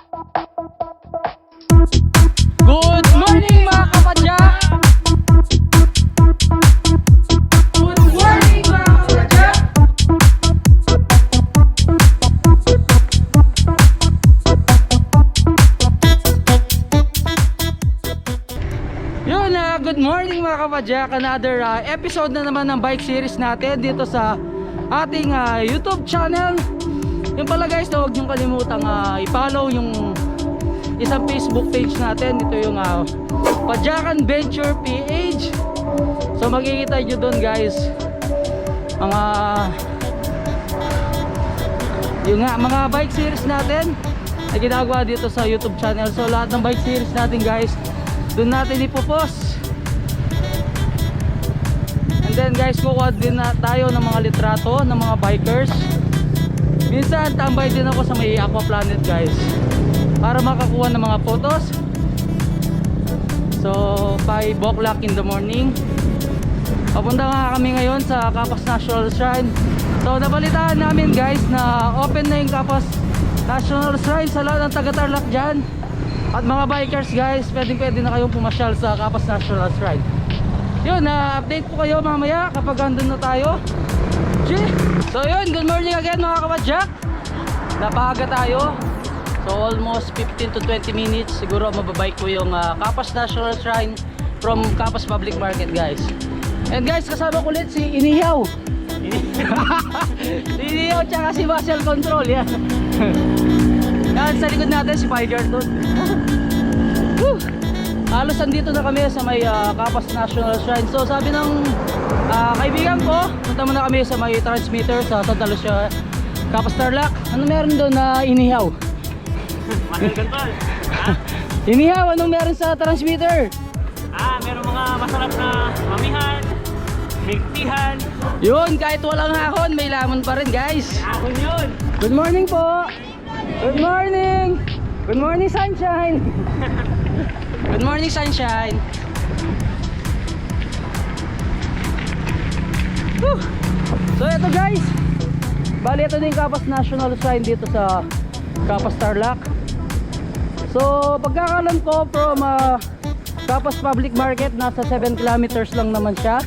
Good morning mga kapadyak! Good morning mga kapadyak! Yun, good morning mga kapadyak. Another episode na naman ng bike series natin dito sa ating YouTube channel. Yung pala guys, huwag niyong kalimutang i-follow yung isang Facebook page natin. Ito yung Padyakanventure PH. So makikita nyo doon guys mga mga bike series natin na ginagawa dito sa YouTube channel. So lahat ng bike series natin guys, doon natin ipopost. And then guys, kukuha din na tayo ng mga litrato ng mga bikers. Minsan tambay din ako sa may Aqua Planet guys para makakuha ng mga photos. So 5 o'clock in the morning papunta nga kami ngayon sa Capas Nation Shrine. So nabalitaan namin guys na open na yung Capas Nation Shrine sa lahat ng taga Tarlac dyan. At mga bikers guys, pwede na kayong pumasyal sa Capas Nation Shrine. Yun, update po kayo mamaya kapag andun na tayo. So yun, good morning again mga kapadyak. Napahaga tayo. So almost 15 to 20 minutes siguro mababike ko yung Capas Nation Shrine from Capas Public Market guys. And guys, kasama ko ulit si 𝗍𝗍𝗃𝗍. Si 𝗍𝗍𝗃 tsaka si Muscle Control yan. Yan sa likod natin si Pyger doon. Halos andito na kami sa may Capas National Shrine. So sabi ng kaibigan ko, punta muna kami sa may transmitter sa Santa Lucia, Capas Tarlac. Ano meron doon na inihaw? Inihaw, anong meron sa transmitter? Meron mga masarap na mamihan, milktihan. Yun, kahit walang hahon, may lamon pa rin guys. Ahon yun. Good morning po. Good morning. Good morning sunshine. Good morning sunshine. Whew. So ito guys, bali ito din Capas National Shrine dito sa Capas Tarlac. So pagkakalan ko from Capas Public Market, nasa 7 kilometers lang naman siya.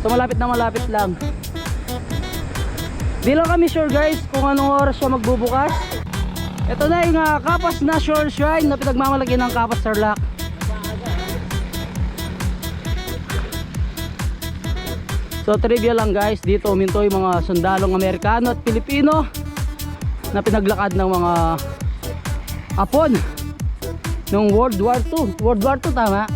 So malapit na malapit lang. Di lang kami sure guys kung anong oras siya magbubukas. Ito na yung Capas Nation Shrine na pinagmamalaki ng Capas Tarlac. So trivia lang guys, dito uminto yung mga sundalong Amerikano at Pilipino na pinaglakad ng mga Hapon noong World War II. World War II tama.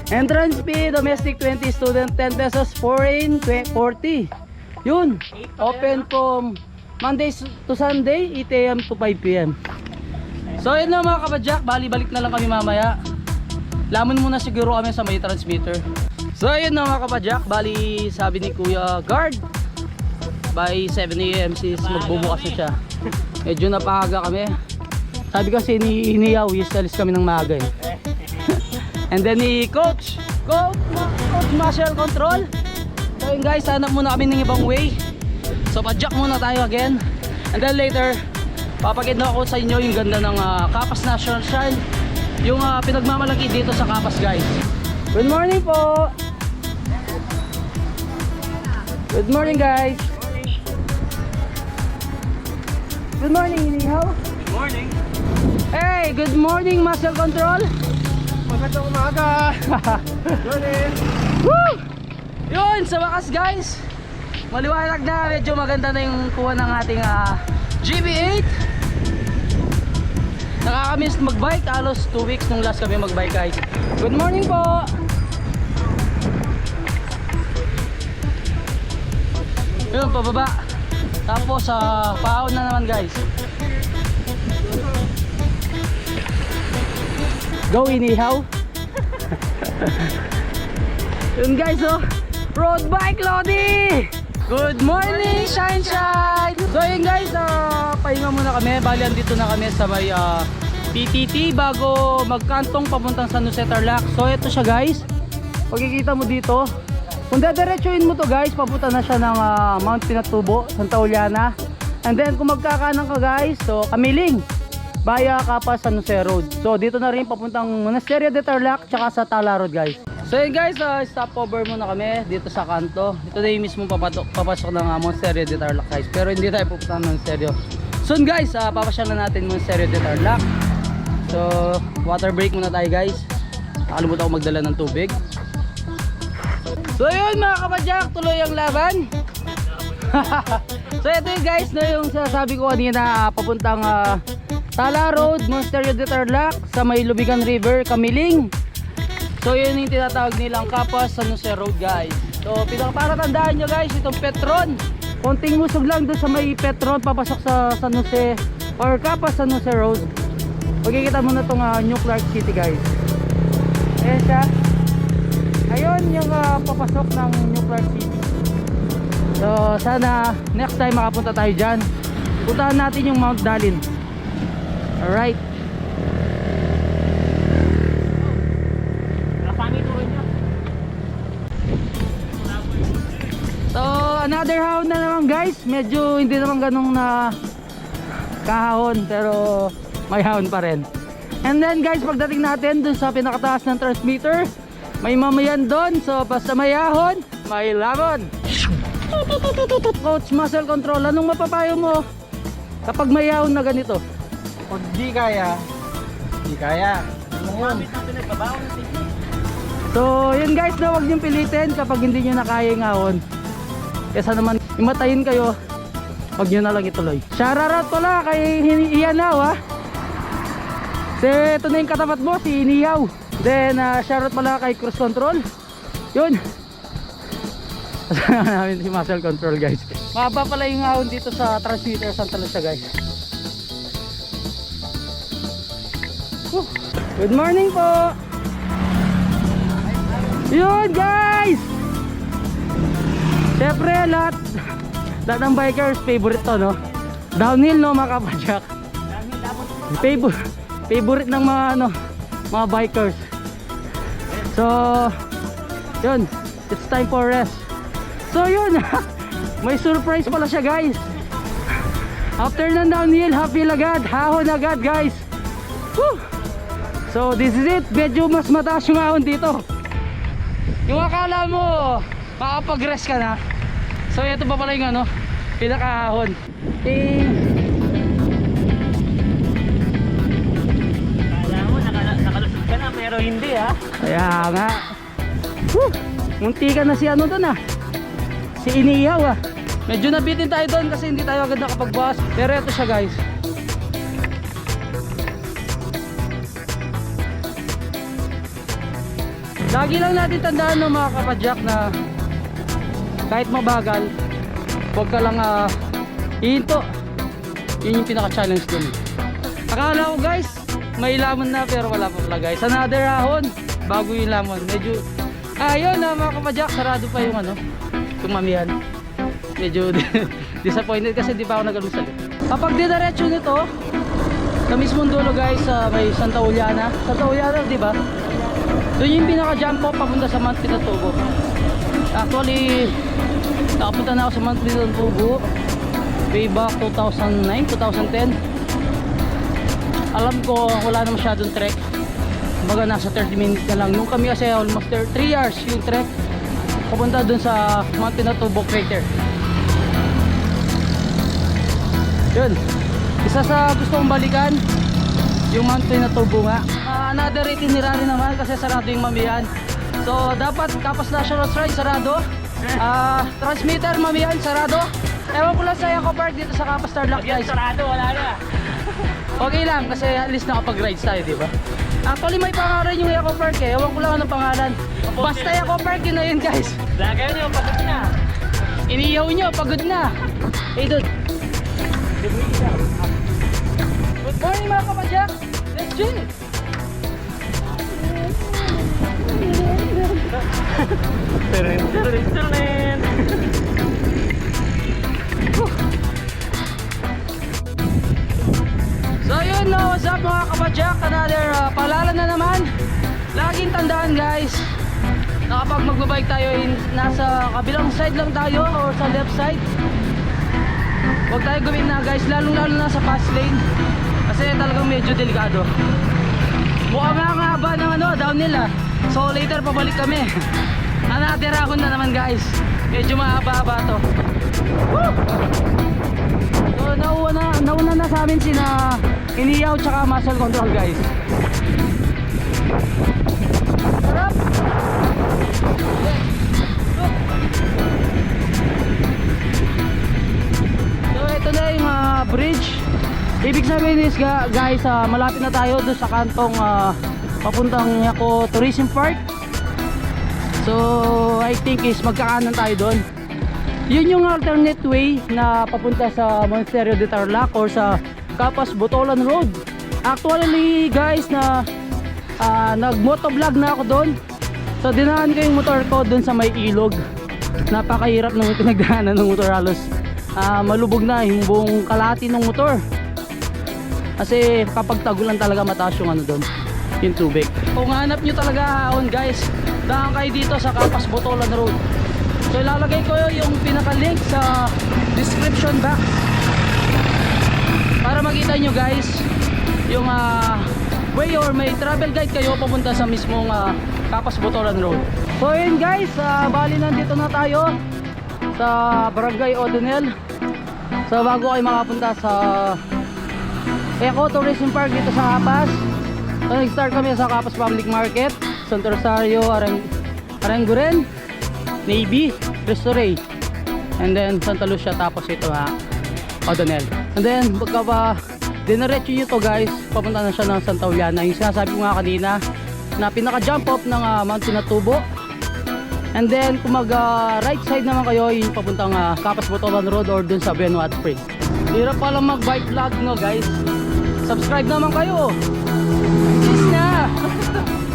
Entrance fee, domestic 20, student 10 pesos, foreign 40. Yun, open from Mondays to Sunday, 8 AM to 5 PM. So yun na mga kapadyak, balik na lang kami mamaya. Lamon muna siguro kami sa may transmitter. So yun na mga kapadyak, bali sabi ni Kuya Guard by 7 AM sis magbubukas na siya. Medyo napahaga kami. Sabi kasi ni 𝗍𝗍𝗃𝗍, alis kami ng maaga eh. And then ni Coach Muscle Control. So yun guys, hanap muna kami ng ibang way. So padyak muna tayo again. And then later, papakita ako sa inyo yung ganda ng Capas National Shrine. Yung pinagmamalaki dito sa Capas guys. Good morning po. Good morning guys. Good morning 𝗍𝗍𝗃𝗍. Good morning. Hey, good morning Muscle Control. Magandang umaga. Morning. Woo! Yun, sa wakas guys, maliwanag na, medyo maganda na yung kuha ng ating GB8. Nakakamiss magbike, halos 2 weeks nung last kami magbike guys. Good morning po. Yun, pababa. Tapos paon na naman guys. Go 𝗍𝗍𝗃𝗍. Yun guys road bike Lodi. Good morning sunshine. So yun guys, pahinga muna kami. Bali andito na kami sa may PTT bago magkantong papuntang San Jose Tarlac. So ito siya guys, pagkikita mo dito, kung dediretsuin mo to guys, papunta na siya ng Mount Pinatubo, Santa Juliana. And then kung magkakanan ka guys, so Kamiling, via Capas Nation Road. So dito na rin papuntang Monasterio de Tarlac tsaka sa Tala Road guys. So yun guys, stopover muna kami dito sa kanto. Ito na yung mismong papasok ng Monasterio de Tarlac guys. Pero hindi tayo pupunta ng Monasterio. Soon guys, papasyalan natin Monasterio de Tarlac. So water break muna tayo guys. Nakalimutan ako magdala ng tubig. So yun mga kapadyak, tuloy ang laban. So ito yung guys na yung sasabi ko kanina, papuntang Tala Road, Monasterio de Tarlac sa may Lubigan River, Kamiling. So yun yung tinatawag nilang Capas Nation Road guys. So para tandaan nyo guys, itong Petron, konting musog lang doon sa may Petron papasok sa San Jose or Capas Nation Road. Magkikita mo na itong 𝗃𝗧𝗃𝗃 guys. Ayan siya. Ayun yung papasok ng 𝗃𝗧𝗃𝗃. So sana next time makapunta tayo dyan. Puntahan natin yung Mount Dalin. Alright. So another hahon na naman guys. Medyo hindi naman ganong na kahahon, pero may hahon pa rin. And then guys, pagdating natin dun sa pinakataas ng transmitter, may mamayan doon. So basta may hahon, may laban. Coach, muscle control, anong mapapayo mo kapag may hahon na ganito? Pag di kaya, di kaya. So yun guys, na huwag niyong pilitin kapag hindi nyo na kaya yung hahon. Kesa naman imatayin kayo, huwag nyo na lang ituloy. Shoutout pala kay Iyanaw ha. So ito na yung katapat mo, si Iniyaw. Then shoutout pala kay Cruise Control. Yun. Kasama namin si Muscle Control guys. Mahaba pala yung hahon dito sa transmitter Santa Lucia guys. Good morning po. Yun guys. Siyempre lahat ng bikers favorite to no. Downhill no mga kapadyak. Favorite ng mga bikers. So yun, it's time for rest. So yun. May surprise pala siya guys. After ng downhill, hapil agad, hahon agad guys. Woo! So this is it. Medyo mas mataas yung hahon dito. Yung akala mo makapag-rest ka na. So ito pa pala yung pinakahahon. Akala mo nakalusot ka na pero hindi ha. Kaya nga. Woo! Munti ka na si doon si Iniyaw Medyo nabitin tayo doon kasi hindi tayo agad nakapag-bus. Pero ito siya guys. Lagi lang natin tandaan no, mga kapadyak, na kahit mabagal, huwag ka lang ihinto. Yun yung pinaka-challenge dun. Akala ko guys, may lamon na pero wala pa pala guys. Another hahon, bago yung lamon. Medyo, ayun mga kapadyak, sarado pa yung yung mamihan. Medyo disappointed kasi di pa ako nagalusal. Kapag didiretso nito, sa mismong dulo guys, may Santa Juliana. Santa Juliana, di ba? Doon yung pinaka-jump off papunta sa Mount Pinatubo. Actually, nakapunta na ako sa Mount Pinatubo way back 2009, 2010. Alam ko wala na masyadong trek. Kumbaga nasa 30 minutes na lang. Nung kami kasi almost 3 hours yung trek papunta doon sa Mount Pinatubo crater. Yun, isa sa gusto kong balikan yung Mount Pinatubo nga. Another itinerary naman kasi sarado yung mamihan. So dapat Capas Nation Shrine sarado, transmitter mamihan sarado. Ewan ko lang sa Eco Park dito sa Capas Tarlac guys. Sarado, wala na. Okay lang kasi at least nakapag-rides tayo, di ba? Actually may pangalan yung Eco Park ewan ko lang anong pangalan. Basta Eco Park yun na yun guys. Lagaw nyo, pagod na. Iniyaw nyo, pagod na. Hey dude. Good morning mga kapadyak. Let's chill. So yun, what's up mga kapadyak. Another paalala na naman. Laging tandaan guys, na kapag magbabike tayo, nasa kabilang side lang tayo or sa left side. Huwag tayo gawin na guys, lalong lalo na sa fast lane. Kasi talagang medyo delikado. Mukhang nga haba ng downhill ah. So later pabalik kami. Anatirahon na naman guys. Medyo mahaba-haba to. Woo! So nauna na sa amin sina iniyaw tsaka muscle control guys. Sarap! So ito na yung bridge. Ibig sabihin is guys, malapit na tayo doon sa kantong papuntang 𝗀𝗏𝗃𝗃𝗃. So I think is magkakanan tayo doon. Yun yung alternate way na papunta sa Monasterio de Tarlac or sa Capas Botolan Road. Actually guys, na nag-motovlog na ako doon. So dinaan ko yung motor ko doon sa may ilog. Napakahirap ng pinagdaanan ng motor, halos malubog na yung buong kalahati ng motor. Kasi kapag tagulan talaga mataas yung doon, yung tubig. Kung hanap nyo talaga ahon guys, daan kayo dito sa Capas Botolan Road. So ilalagay ko yung pinaka-link sa description box para makita nyo guys yung way or may travel guide kayo papunta sa mismong Capas Botolan Road. So yun guys, bali nandito na tayo sa Barangay Odonel. So bago kayo makapunta sa Ecotourism Park dito sa Capas, so nag-start kami sa Capas Public Market, Santo Rosario, Aranguren, Navy, Cristo Rey, and then Santa Lucia, tapos ito Odonel. And then pagka ba dinaretso nyo to guys, papunta na siya ng Santa Juliana, yung sinasabi ko nga kanina na pinaka jump off ng Mount Pinatubo. And then kung mag right side naman kayo, yung papuntang Capas Botolan Road or dun sa 𝗃𝗏𝗃𝗃. Hirap pala mag bike vlog no guys. Subscribe naman kayo. Please na.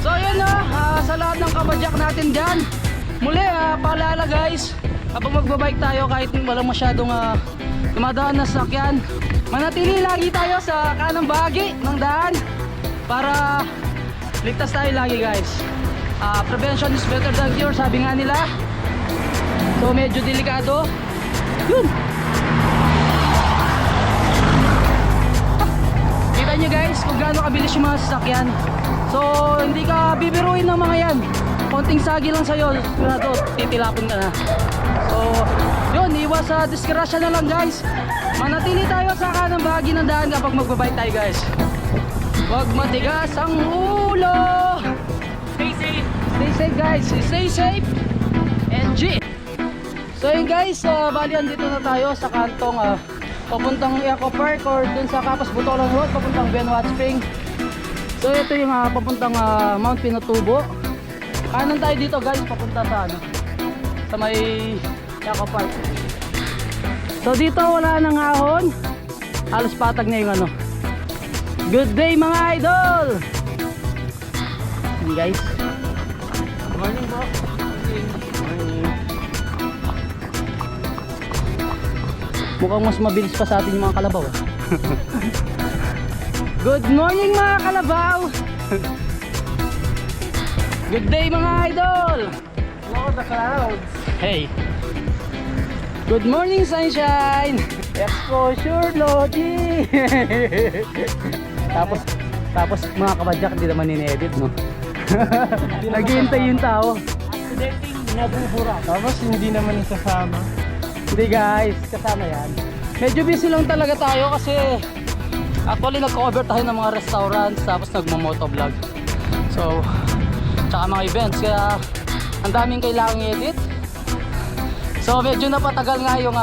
So yun sa lahat ng kabadyak natin dyan, muli paalala guys, kapag magbabike tayo kahit walang masyadong dumadaan na sasakyan, manatili lagi tayo sa kanang bahagi ng daan para ligtas tayo lagi guys. Prevention is better than cure, sabi nga nila. So medyo delikado. Yun. Kita nyo guys kung gaano kabilis yung mga sasakyan. So hindi ka bibiruin ng mga yan. Konting sagi lang sa'yo, titilapon ka na. So yun, iwas sa disgrasya na lang guys. Manatili tayo sa kanang bahagi ng daan kapag magbabike tayo guys. Huwag matigas ang ulo. Stay safe. Stay safe guys. Stay safe. NG. So yun guys, bali andito na tayo sa kantong papuntang Eco Park or dun sa Capas Botolan Road, papuntang 𝗃𝗏𝗃𝗃𝗃. So ito yung papuntang Mount Pinatubo. Kanan tayo dito guys, papunta sa sa may Eco Park. So dito wala nang ahon, halos patag na yung Good day mga idol. Hey guys, good morning po. Mukhang mas mabilis pa sa atin yung mga kalabaw. Good morning mga kalabaw. Good day mga idol. Hello the clouds. Hey. Good morning sunshine. Exposure Lodi. Tapos mga kabadyak hindi naman ini-edit no. Naghihintay yung tao. Accidenting nabubura. Tapos hindi naman isasama. Hindi guys, kasama yan. Medyo busy lang talaga tayo kasi actually nag-cover tayo ng mga restaurants tapos nagmo-motovlog. So, tsaka mga events, kaya ang daming kailangang i-edit. So medyo napatagal nga yung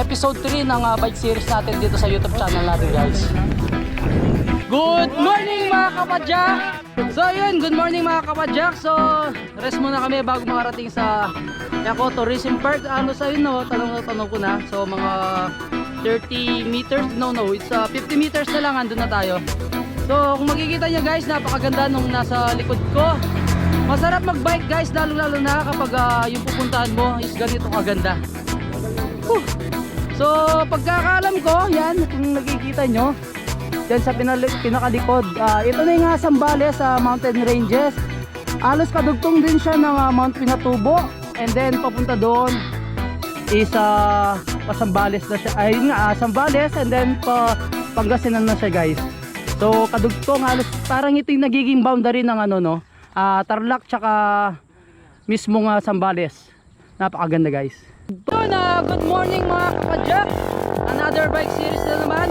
episode 3 ng bike series natin dito sa YouTube channel natin guys. Good morning mga kapadyak! So yun, good morning mga kapadyak. So rest muna kami bago makarating sa Ecotourism Park. Sa yun no, tanong ko na. So mga 30 meters, no it's 50 meters na lang, andun na tayo. So kung makikita nyo guys, napakaganda nung nasa likod ko. Masarap magbike guys, lalo na kapag yung pupuntahan mo is ganito kaganda. So pagkakaalam ko, yan kung nakikita nyo yan sa pinakalikod, ito na yung Sambales sa mountain ranges. Alos kadugtong din siya ng Mount Pinatubo, and then papunta doon is pa Sambales na siya, ay nga Sambales, and then pa Pangasinan na siya guys. So kadugtong halos parang ito yung nagiging boundary ng ano no, Tarlac tsaka mismong Zambales. Napakaganda guys. So good morning mga kapadyak. Another bike series na naman.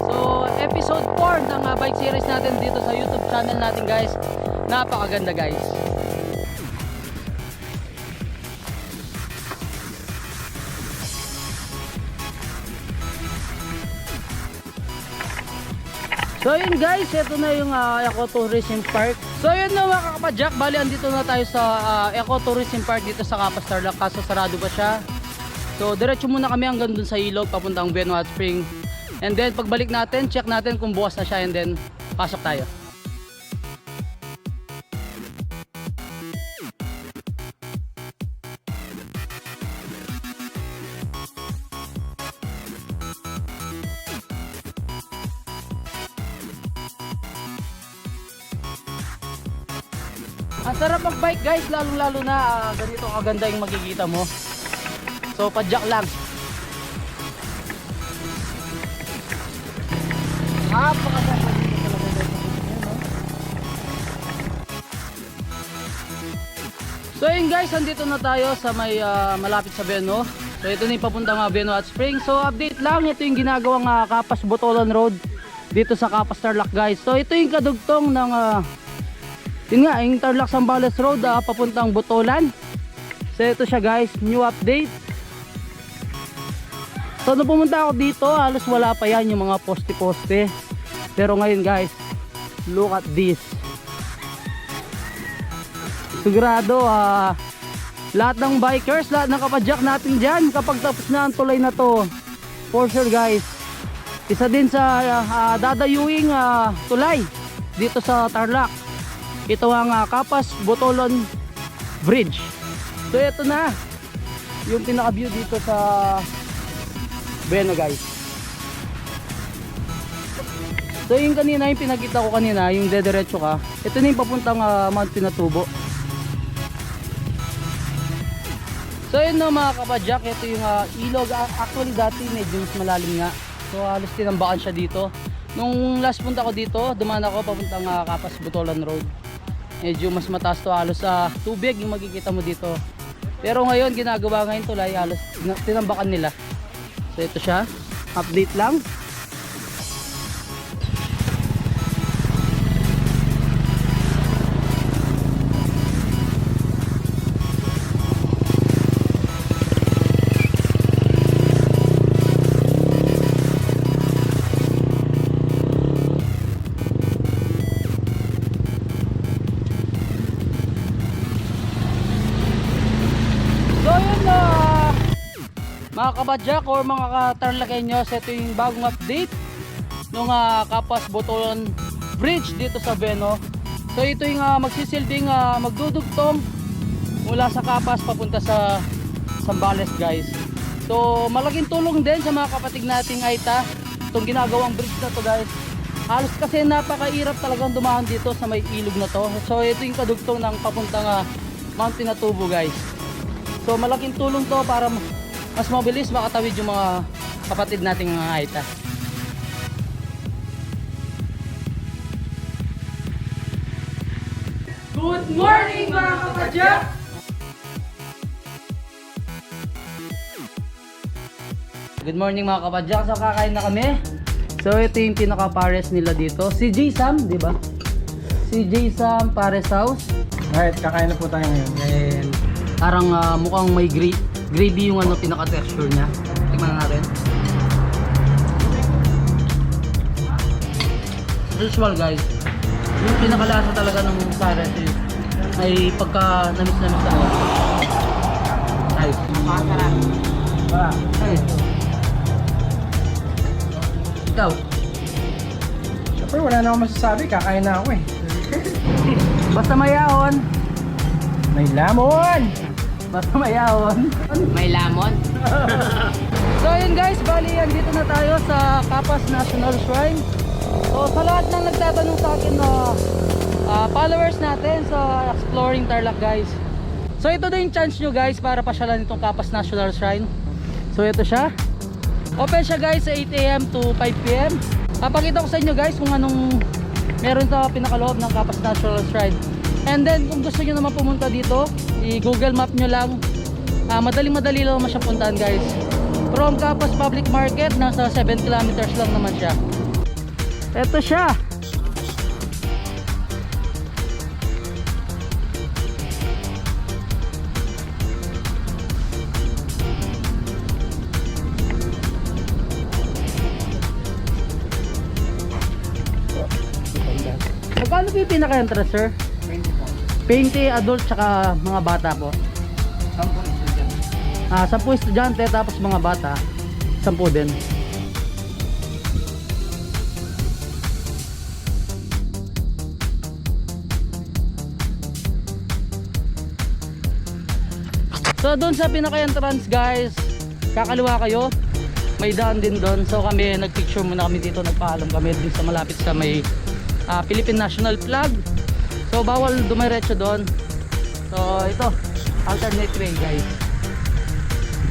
So episode 4 ng bike series natin dito sa YouTube channel natin guys. Napakaganda guys. So yun guys, ito na yung ecotourism park. So yun na mga kapadyak, bali andito na tayo sa ecotourism park dito sa Capas Tarlac, kaso sarado pa siya. So diretso muna kami hanggang dun sa ilog papuntang 𝗏𝗏𝗡 Spring. And then pagbalik natin, check natin kung bukas na siya and then pasok tayo. Ang sarap mag-bike guys, lalong-lalo na ganito kaganda yung makikita mo. So padyak lang. So yun guys, andito na tayo sa may malapit sa 𝗏𝗏𝗡. So ito na yung papuntang 𝗏𝗏𝗡 Spring. So update lang, ito yung ginagawang Capas Botolan Road dito sa Capas Tarlac guys. So ito yung kadugtong ng yun nga, yung Tarlac Zambales Road papuntang Botolan. So ito siya guys, new update. So nung pumunta ako dito, halos wala pa yan yung mga poste-poste. Pero ngayon guys, look at this. Sigurado lahat ng bikers, lahat ng kapadyak natin dyan, kapag tapos na ang tulay na to, for sure guys, isa din sa dadayuing tulay dito sa Tarlac. Ito ang Capas Botolan Bridge. So ito na yung pinaka view dito sa 𝗏𝗏𝗡 guys. So yung kanina, yung pinakita ko kanina, yung dediretso ka, ito na yung papuntang 𝗏𝗏𝗡𝗏. So yun na mga kapadyak, ito yung ilog. Actually dati medyo mas malalim nga, so halos tinambakan siya dito. Nung last punta ko dito, dumaan ako papuntang Capas Botolan Road. Medyo mas mataas to, halos tubig yung makikita mo dito. Pero ngayon ginagawa ngayon tulay, halos tinambakan nila. So ito siya, update lang. Mga kabadyak or mga ka-Tarlaqueños, ito yung bagong update ng Capas Botolan Bridge dito sa 𝗏𝗏𝗡. So ito yung magsisilbing magdudugtong mula sa Capas papunta sa Zambales guys. So malaking tulong din sa mga kapatid nating 𝗚𝗢𝗡 itong ginagawang bridge na to guys. Halos kasi napakairap talagang dumaan dito sa may ilog na to. So ito yung kadugtong ng papuntang 𝗏𝗏𝗡𝗏 guys. So malaking tulong to para mas mabilis makatawid yung mga kapatid nating mga 𝗚𝗢𝗡. Good morning mga kapadyak! Good morning mga kapadyak. So kakain na kami. So ito yung pinaka-pares nila dito. Si 𝗀𝗎𝗋 di ba? Si 𝗀𝗎𝗋 Pares House. Alright, kakain na po tayo ngayon. And parang mukhang may gravy yung pinaka-texture niya. Tingnan na natin. Usual guys, yung pinakalasa talaga ng pares ay pagka namis-namis talaga. Nice. Tara. Tara. Hey. Ikaw? Siyempre, wala na akong masasabi. Kakain na ako eh. Basta mayahon. May lamon! Basta mayahon. May lamon. So yun guys, bali andito na tayo sa Capas Nation Shrine. So sa lahat ng nagtatanong sa akin na followers natin sa Exploring Tarlac guys, so ito na yung chance nyo guys para pasyalan itong Capas Nation Shrine. So ito siya, open siya guys sa 8 AM to 5 PM. Papakita ko sa inyo guys kung anong meron sa pinakaloob ng Capas Nation Shrine. And then kung gusto nyo naman pumunta dito, i-google map nyo lang. Madali lang naman siya puntahan guys. From Capas Public Market, nasa 7 kilometers lang naman siya. Ito siya. Magkano po yung pinaka-entrance, sir? 20 po. 20 adult tsaka mga bata po. 10 estudyante. 10 estudyante tapos mga bata 10 din. So doon sa pinaka-entrance guys, kakaliwa kayo, may daan din doon. So kami nagpicture muna kami dito, nagpaalam kami din sa malapit sa may Philippine National Flag. So bawal dumiretso doon. So ito, alternate way guys.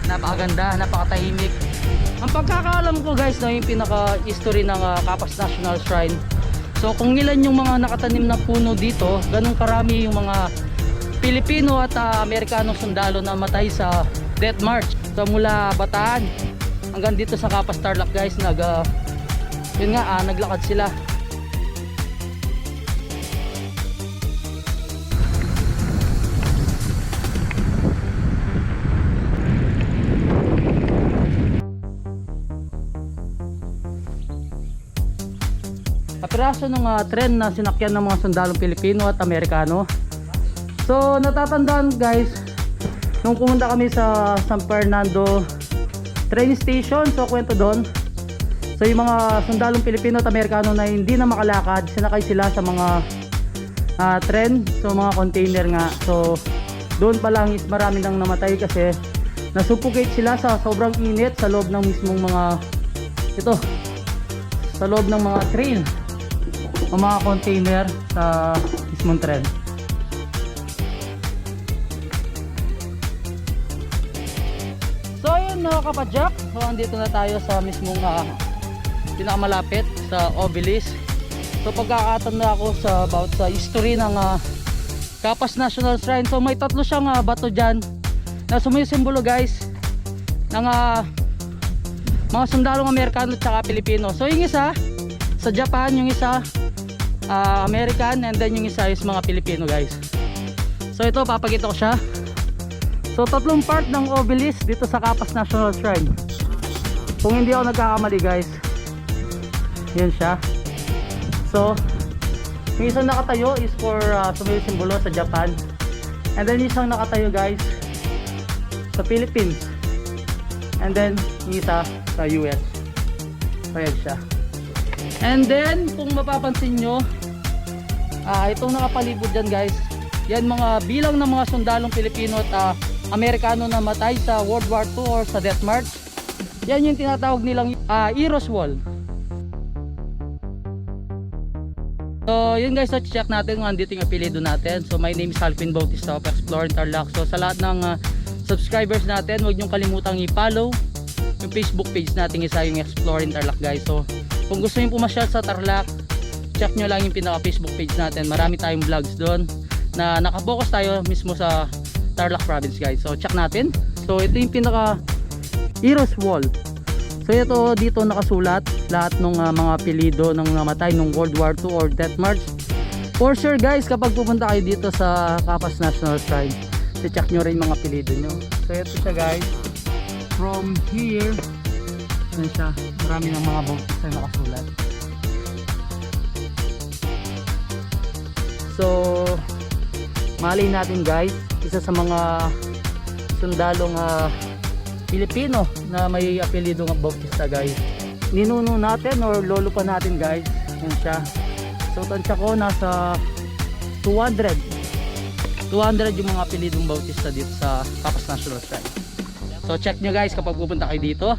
Napakaganda, napakatahimik. Ang pagkakaalam ko guys, no, yung pinaka-history ng Capas National Shrine. So kung ilan yung mga nakatanim na puno dito, ganun karami yung mga Pilipino at Amerikanong sundalo na matay sa Death March. So mula Bataan hanggang dito sa Capas Tarlac guys, naglakad sila. Kapiraso ng tren na sinakyan ng mga sundalong Pilipino at Amerikano. So natatandaan guys, nung pumunta kami sa San Fernando train station, so kwento doon, so yung mga sundalong Pilipino at Amerikano na hindi na makalakad, sinakay sila sa mga tren, so mga container nga. So doon pa lang is marami nang namatay kasi nasuffocate sila sa sobrang init sa loob ng mismong sa loob ng mga train o mga container sa mismong tren. So ayun mga kapadyak, so andito na tayo sa mismong pinakamalapit sa Obelisk. So pagkakatanda ako about sa history ng Capas National Shrine. So may tatlo siyang bato dyan na sumisimbolo guys ng mga sundalong Amerikano at Pilipino. So yung isa sa Japan, yung isa American, and then yung isa is mga Pilipino guys. So ito, papakita ko siya. So tatlong part ng Obelisk dito sa Capas National Shrine. Kung hindi ako nagkakamali guys, yun siya. So yung isang nakatayo is for sumisimbolo sa Japan, and then yung isang nakatayo guys sa Philippines, and then yung isa sa US. So yan siya. And then kung mapapansin nyo, itong nakapalibot dyan guys, yan mga bilang ng mga sundalong Pilipino at Amerikano na matay sa World War II or sa Death March. Yan yung tinatawag nilang 𝗍𝗄𝗎 wall. So yun guys, so check natin kung andito yung apelido natin. So my name is 𝗙𝗏𝗶𝗹𝗏 of Exploring Tarlac. So sa lahat ng subscribers natin, huwag nyong kalimutang i-follow yung Facebook page natin, isa yung Exploring Tarlac guys. So kung gusto nyo pumasyal sa Tarlac, check nyo lang yung pinaka Facebook page natin. Marami tayong vlogs doon na nakapokus tayo mismo sa Tarlac province guys. So check natin. So ito yung pinaka 𝗍𝗄𝗎 wall. So ito dito nakasulat lahat ng mga apelyido ng namatay nung World War II or Death March. For sure guys, kapag pupunta kayo dito sa Capas National Shrine, check nyo rin mga apelyido nyo. So ito siya guys, from here, yan siya, marami ng mga bautis na nakasulat. So malay natin guys, isa sa mga sundalong Pilipino na may apelyido ng bautista guys, ninuno natin or lolo pa natin guys. Yan siya. So tansya ko nasa 200 yung mga apelyidong bautista dito sa Capas National Shrine. So check nyo guys kapag pupunta kayo dito.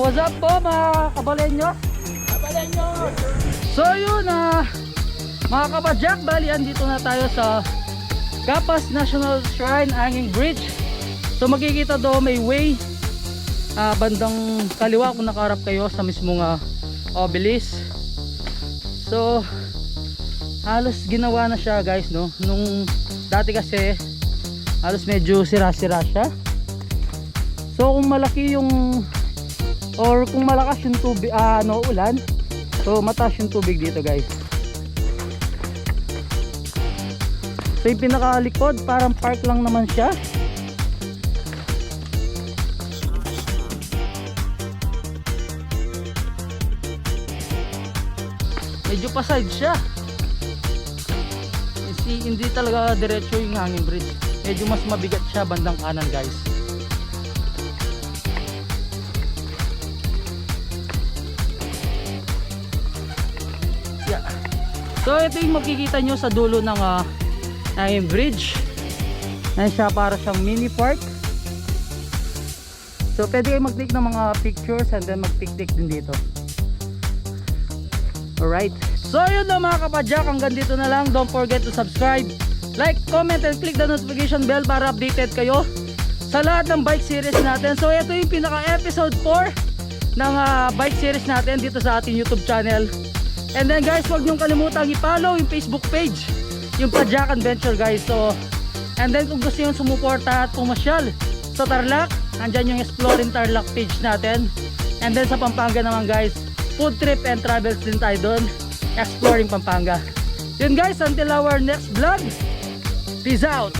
What's up po mga kabalenyos? So yun mga kapadyak, bali andito na tayo sa Capas Nation Shrine, hanging bridge. So makikita do may way bandang kaliwa kung nakaharap kayo sa mismong Obelisk. So halos ginawa na siya guys, no? Nung dati kasi halos medyo sira-sira siya. So kung malaki yung or kung malakas yung tubig, ulan, so mataas yung tubig dito guys. So yung pinakalikod parang park lang naman siya. Medyo paside siya. Hindi talaga diretso yung hanging bridge. Medyo mas mabigat siya bandang kanan guys. Yeah. So ito yung makikita nyo sa dulo ng hanging bridge. Ayan siya, para siyang mini park. So pwede kayo mag-take ng mga pictures and then mag-picnic din dito. Alright. So yun na mga kapadyak, hanggang dito na lang. Don't forget to subscribe, like, comment, and click the notification bell para updated kayo sa lahat ng bike series natin. So ito yung pinaka episode 4 ng bike series natin dito sa ating YouTube channel. And then guys, huwag niyong kalimutang i-follow yung Facebook page, yung Padyakanventure guys. So and then kung gusto nyo sumuporta at pumasyal sa Tarlac, andyan yung Exploring Tarlac page natin. And then sa Pampanga naman guys, food trip and travels din tayo doon, Exploring Pampanga. Yun guys, until our next vlog, peace out.